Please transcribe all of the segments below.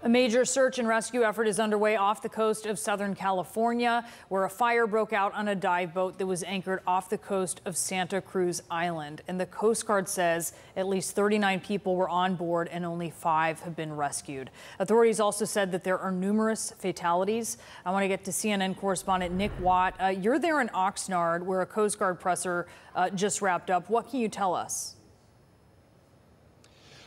A major search and rescue effort is underway off the coast of Southern California, where a fire broke out on a dive boat that was anchored off the coast of Santa Cruz Island. And the Coast Guard says at least 39 people were on board and only 5 have been rescued. Authorities also said that there are numerous fatalities. I want to get to CNN correspondent Nick Watt. You're there in Oxnard, where a Coast Guard presser just wrapped up. What can you tell us?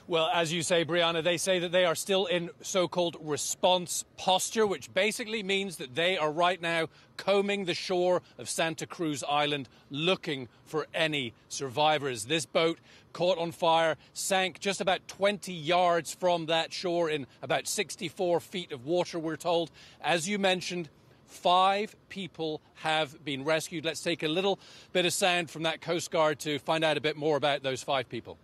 Well, as you say, Brianna, they say that they are still in so-called response posture, which basically means that they are right now combing the shore of Santa Cruz Island looking for any survivors. This boat caught on fire, sank just about 20 yards from that shore in about 64 feet of water, we're told. As you mentioned, 5 people have been rescued. Let's take a little bit of sound from that Coast Guard to find out a bit more about those 5 people.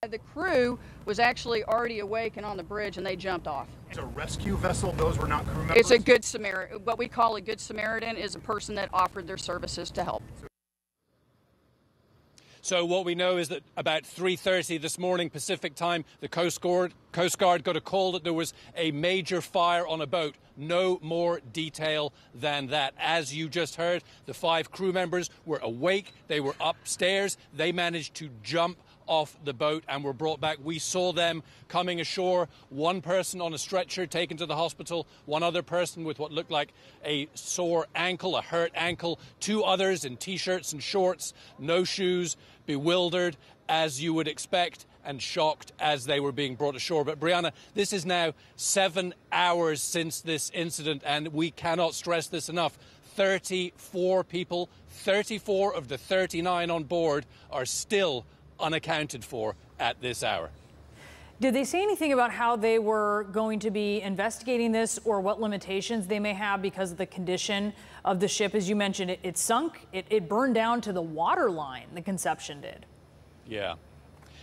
The crew was actually already awake and on the bridge, and they jumped off. It's a rescue vessel. Those were not crew members? It's a good Samaritan. What we call a good Samaritan is a person that offered their services to help. So what we know is that about 3:30 this morning Pacific time, the Coast Guard got a call that there was a major fire on a boat. No more detail than that. As you just heard, the 5 crew members were awake. They were upstairs. They managed to jump off the boat and were brought back. We saw them coming ashore. One person on a stretcher taken to the hospital, one other person with what looked like a sore ankle, a hurt ankle, 2 others in T-shirts and shorts, no shoes, bewildered as you would expect, and shocked as they were being brought ashore. But Brianna, this is now 7 hours since this incident, and we cannot stress this enough. 34 people, 34 of the 39 on board are still unaccounted for at this hour. Did they say anything about how they were going to be investigating this, or what limitations they may have because of the condition of the ship? As you mentioned, it sunk, it burned down to the water line, the Conception did.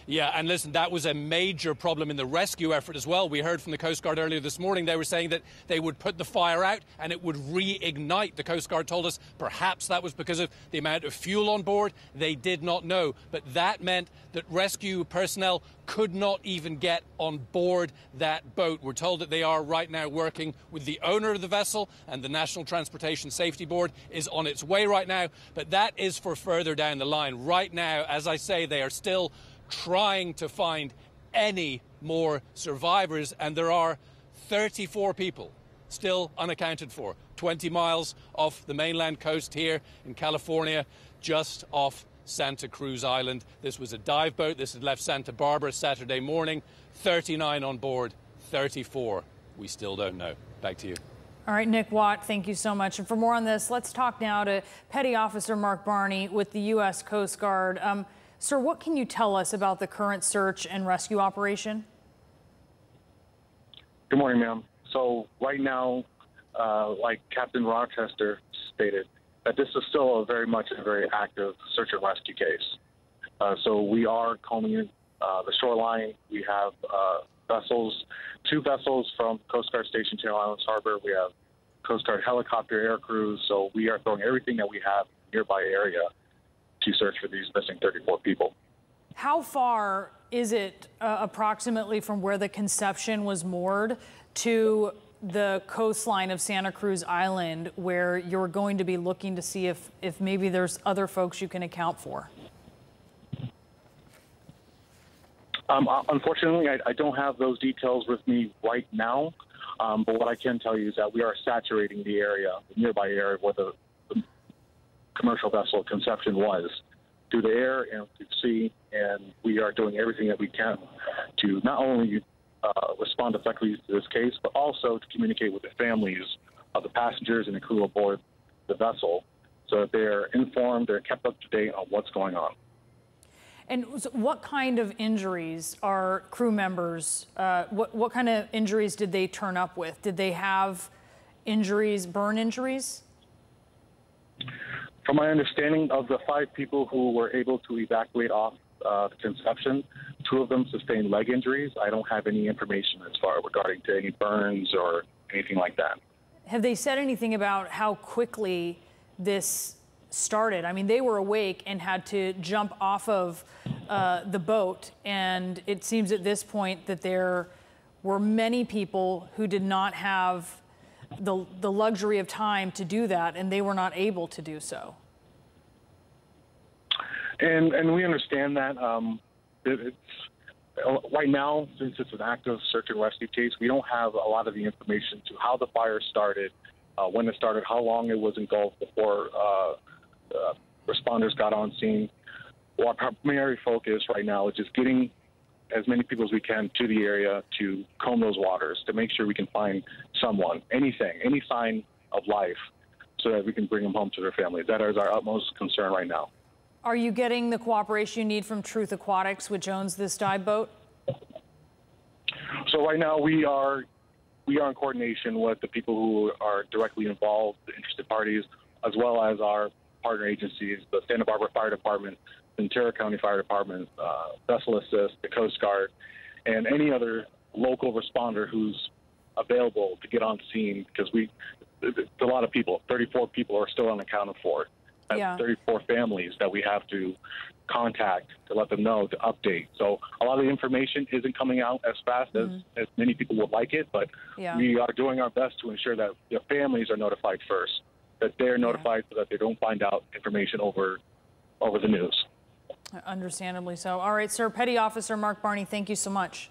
Yeah, and listen, that was a major problem in the rescue effort as well. We heard from the Coast Guard earlier this morning. They were saying that they would put the fire out and it would reignite. The Coast Guard told us perhaps that was because of the amount of fuel on board. They did not know. But that meant that rescue personnel could not even get on board that boat. We're told that they are right now working with the owner of the vessel, and the National Transportation Safety Board is on its way right now. But that is for further down the line. Right now, as I say, they are still trying to find any more survivors, and there are 34 people still unaccounted for, 20 miles off the mainland coast here in California, just off Santa Cruz Island. This was a dive boat. This had left Santa Barbara Saturday morning. 39 on board, 34 we still don't know. Back to you. All right, Nick Watt, thank you so much. And for more on this, let's talk now to Petty Officer Mark Barney with the U.S. Coast Guard. Sir, what can you tell us about the current search and rescue operation? Good morning, ma'am. So right now, like Captain Rochester stated, that this is still very much a very active search and rescue case. So we are combing the shoreline. We have vessels, 2 vessels from Coast Guard Station Channel Islands Harbor. We have Coast Guard helicopter air crews. So we are throwing everything that we have in the nearby area to search for these missing 34 people. How far is it approximately from where the Conception was moored to the coastline of Santa Cruz Island, where you're going to be looking to see if maybe there's other folks you can account for? Unfortunately, I don't have those details with me right now, but what I can tell you is that we are saturating the area, the nearby area where the commercial vessel Conception was, through the air and through sea, and we are doing everything that we can to not only respond effectively to this case, but also to communicate with the families of the passengers and the crew aboard the vessel so that they're informed, they're kept up to date on what's going on. And what kind of injuries are crew members, what kind of injuries did they turn up with? Did they have injuries, burn injuries? From my understanding of the 5 people who were able to evacuate off the Conception, 2 of them sustained leg injuries. I don't have any information as far regarding to any burns or anything like that. Have they said anything about how quickly this started? I mean, they were awake and had to jump off of the boat, and it seems at this point that they're were many people who did not have the luxury of time to do that, and they were not able to do so. And we understand that. Right now, since it's an active search and rescue case, we don't have a lot of the information to how the fire started, when it started, how long it was engulfed before responders got on scene. Well, our primary focus right now is just getting as many people as we can to the area to comb those waters, to make sure we can find someone, anything, any sign of life, so that we can bring them home to their families. That is our utmost concern right now. Are you getting the cooperation you need from Truth Aquatics, which owns this dive boat? So right now we are in coordination with the people who are directly involved, the interested parties, as well as our partner agencies, the Santa Barbara Fire Department, Ventura County Fire Department, Vessel Assist, the Coast Guard, and any other local responder who's available to get on scene, because it's a lot of people. 34 people are still unaccounted for. Yeah. 34 families that we have to contact to let them know, to update. So a lot of the information isn't coming out as fast as many people would like it, but we are doing our best to ensure that the families are notified first, that they're notified so that they don't find out information over the news. Understandably so. All right, sir. Petty Officer Mark Barney, thank you so much.